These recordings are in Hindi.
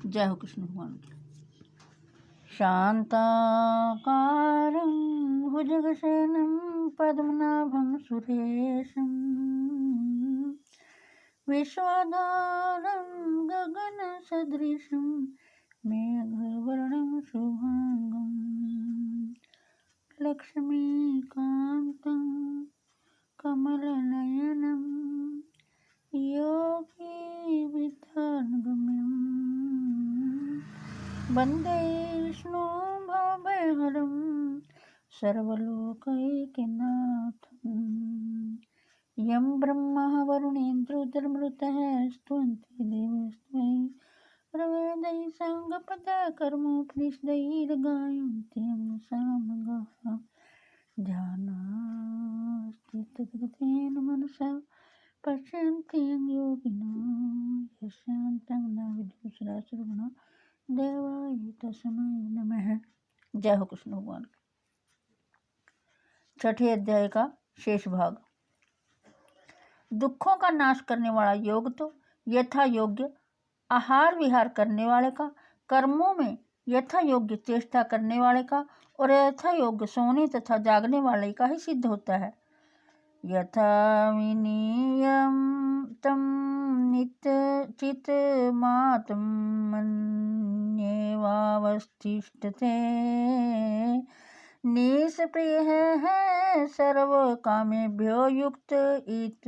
जय हो कृष्ण भगवान की। शांताकारं भुजगशयनं पद्मनाभं सुरेशं विश्वधारं गगनसदृशं मेघवर्णं शुभांगं लक्ष्मीकान्तं कमलनयनं योगिविद्यागम्यं वन्दे विष्णुं भवभयहरं सर्वलोकैकनाथं यं ब्रह्मा वरुणेन्द्ररुद्रमरुतः स्तुवन्ति देवस्मै प्रवेदैः साङ्गपदाकर्मोपनिषदैर्गायन्त्यं सामगाः ध्यानास्थितगतेन मनसा पश्यन्ति योगिनो यशान्तं न विदुषरासुरगणा देवाय तस्मै नमः। जय हो कृष्ण भगवान। छठे अध्याय का शेष भाग। दुखों का नाश करने वाला योग तो यथा योग्य आहार विहार करने वाले का, कर्मों में यथा योग्य चेष्टा करने वाले का और यथा योग्य सोने तथा जागने वाले का ही सिद्ध होता है। यथा विनियम तम नित्य चित्तमात्मन्येवावस्थिष्ठते निष्प्रिय है सर्व कामेभ्यो युक्त इत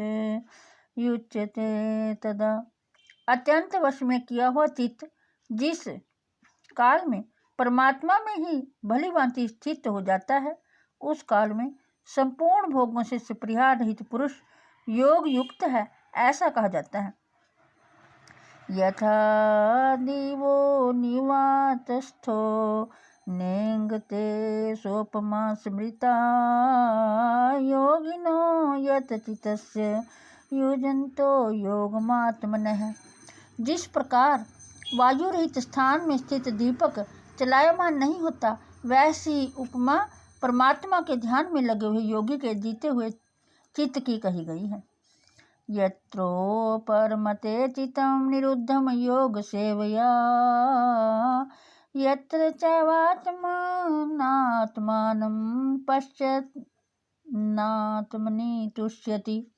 युच्यते तदा। अत्यंत वश में किया हुआ चित्त जिस काल में परमात्मा में ही भली भांति स्थित हो जाता है, उस काल में संपूर्ण भोगों से स्पृहा रहित पुरुष योग युक्त है, ऐसा कहा जाता है। यथा दीवो निवातस्थो नेंगते सोपमा स्मृता योगिनो यत चित्तस्य युजन्तो योगमात्मनः। जिस प्रकार वायु रहित स्थान में स्थित दीपक चलायमान नहीं होता, वैसी उपमा परमात्मा के ध्यान में लगे हुए योगी के जीते हुए चित्त की कही गई है। यत्रो परमते चित्तं निरुद्धं योग सेवया यत्र चैवात्मनात्मानं पश्यन्नात्मनि तुष्यति।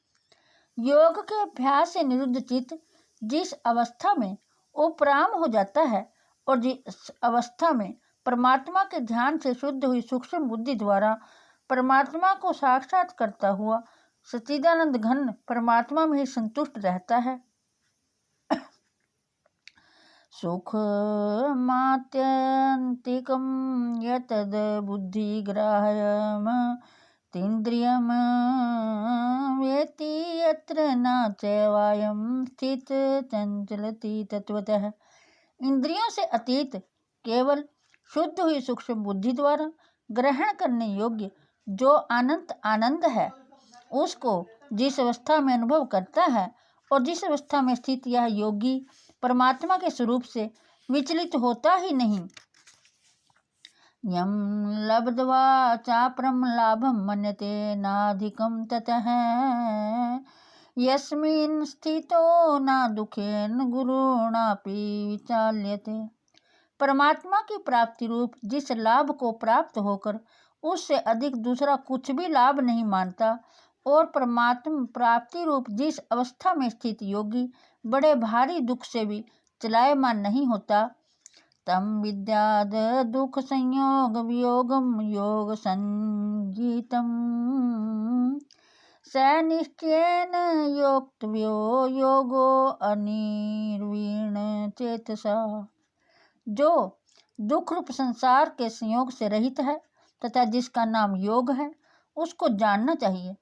योग के अभ्यास से निरुद्ध चित्त जिस अवस्था में उपराम हो जाता है और जिस अवस्था में परमात्मा के ध्यान से शुद्ध हुई सूक्ष्म बुद्धि द्वारा परमात्मा को साक्षात करता हुआ सच्चिदानंद घन परमात्मा में ही संतुष्ट रहता है। सुखमात्यन्तिकं यतद बुद्धिग्राह्यम् तीन्द्रियं वेत्ति यत्र न चैवायं स्थित चंचलति तत्वतः। इंद्रियों से अतीत केवल शुद्ध हुई सूक्ष्म बुद्धि द्वारा ग्रहण करने योग्य जो अनंत आनंद है, उसको जिस अवस्था में अनुभव करता है और जिस अवस्था में स्थित यह योगी परमात्मा के स्वरूप से विचलित होता ही नहीं। यम लब्ध्वा चापरम लाभम मन्यते नाधिकम ततः यस्मिन् स्थितो न दुखेन गुरुणापि विचाल्यते। परमात्मा की प्राप्ति रूप जिस लाभ को प्राप्त होकर उससे अधिक दूसरा कुछ भी लाभ नहीं मानता और परमात्मा प्राप्ति रूप जिस अवस्था में स्थित योगी बड़े भारी दुख से भी चलायमान नहीं होता, तम विद्याद दुख संयोग वियोगम योग संगीतम स निश्चयेन योक्तव्यो योगो अनिर्वीण चेतसा। जो दुख रूप संसार के संयोग से रहित है तथा जिसका नाम योग है, उसको जानना चाहिए।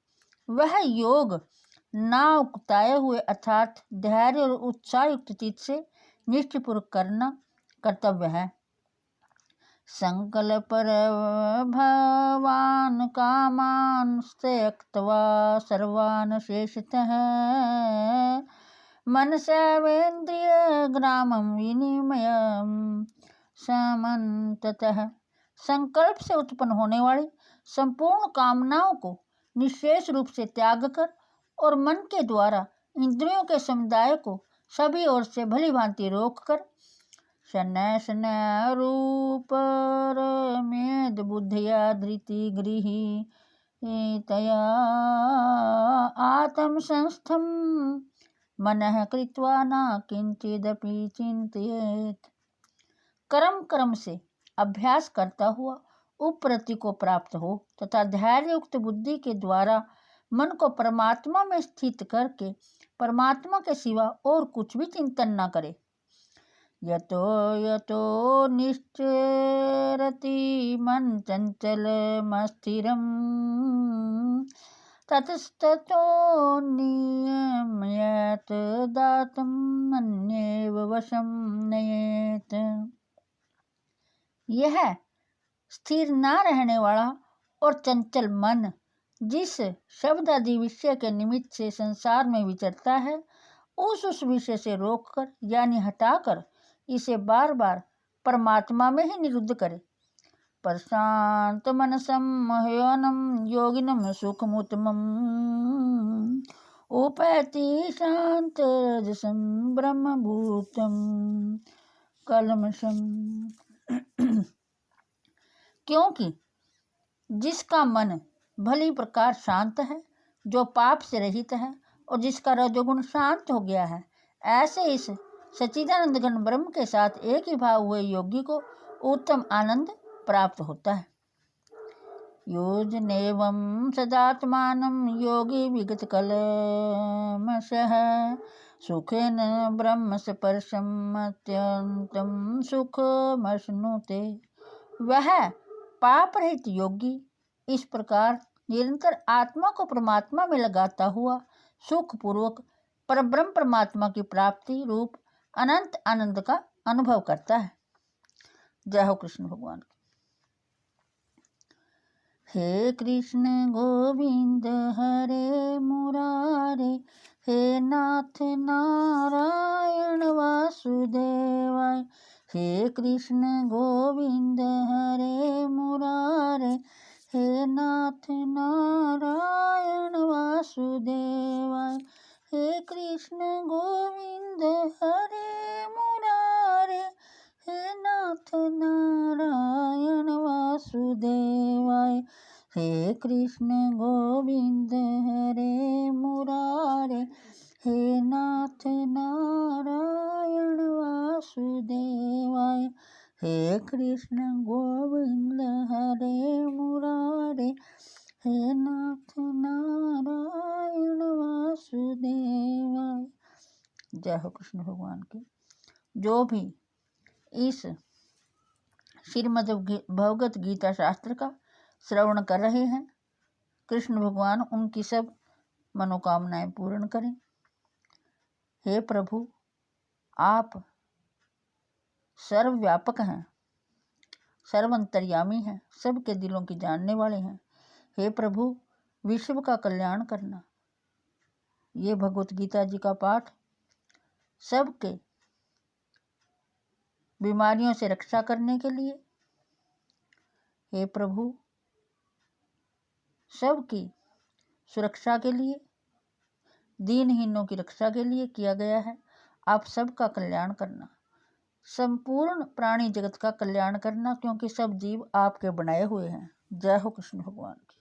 वह योग ना उकताए हुए अर्थात धैर्य और उत्साह युक्त चित्त से निष्ठपूर्वक करना कर्तव्य है। संकल्प भवान कामान त्यक्त्वा सर्वान् शेषतः मनसैवेन्द्रिय ग्रामं विनिमयं समन्ततः। संकल्प से उत्पन्न होने वाली संपूर्ण कामनाओं को निशेष रूप से त्याग कर और मन के द्वारा इंद्रियों के समुदाय को सभी ओर से भली भांति रोक कर शनैः शनैः रूपरमेद बुद्धिया धृति गृही तया आत्मसंस्थं मनः कृत्वा न किंचिदपि चिंतयेत्। कर्म से अभ्यास करता हुआ उपरति को प्राप्त हो तथा धैर्ययुक्त बुद्धि के द्वारा मन को परमात्मा में स्थित करके परमात्मा के सिवा और कुछ भी चिंतन न करे। यतो यतो निश्चरति मन चंचलमस्थिरं ततस्ततो नियम्यत दातं मन्येव वशं नयेत्। यह स्थिर न रहने वाला और चंचल मन जिस शब्द आदि विषय के निमित्त से संसार में विचरता है, उस विषय से रोककर यानी हटाकर इसे बार बार परमात्मा में ही निरुद्ध करे। प्रशांत मनसम मह्यनम योगिनम सुखमुत्तमम् उपैति शांत रजसम ब्रह्मभूतम कलमशम। क्योंकि जिसका मन भली प्रकार शांत है, जो पाप से रहित है और जिसका रजोगुण शांत हो गया है, ऐसे इस सच्चिदानंद घन ब्रह्म के साथ एक ही भाव हुए योगी को उत्तम आनंद प्राप्त होता है। योजनेवं सदात्मानं योगी विगत कलमशः सुखेन ब्रह्म स्पर्शम् अत्यंतं सुखमश्नुते। वह पाप रहित योगी इस प्रकार निरंतर आत्मा को परमात्मा में लगाता हुआ सुख पूर्वक परब्रह्म परमात्मा की प्राप्ति रूप अनंत आनंद का अनुभव करता है। जय हो कृष्ण भगवान की। हे कृष्ण गोविंद हरे मुरारे, हे नाथ नारायण वासुदेवाय। हे कृष्ण गोविंद हरे मुरारे, हे नाथ नारायण वासुदेवाय। हे कृष्ण गोविंद हरे मुरारे, हे नाथ नारायण वासुदेवाय। हे कृष्ण गोविंद हरे मुरारे, हे नाथ नारायण वासुदेवाय। हे कृष्ण गोविंद हरे मुरारे, हे नाथ नारायण वासुदेवाय। जय हो कृष्ण भगवान की। जो भी इस श्रीमद् भगवत गीता शास्त्र का श्रवण कर रहे हैं, कृष्ण भगवान उनकी सब मनोकामनाएं पूर्ण करें। हे प्रभु, आप सर्वव्यापक हैं, सर्वंतर्यामी हैं, सबके दिलों की जानने वाले हैं। हे प्रभु, विश्व का कल्याण करना। ये भगवत गीता जी का पाठ सबके बीमारियों से रक्षा करने के लिए, हे प्रभु, सबकी सुरक्षा के लिए, दीनहीनों की रक्षा के लिए किया गया है। आप सबका कल्याण करना, संपूर्ण प्राणी जगत का कल्याण करना, क्योंकि सब जीव आपके बनाए हुए हैं। जय हो कृष्ण भगवान की।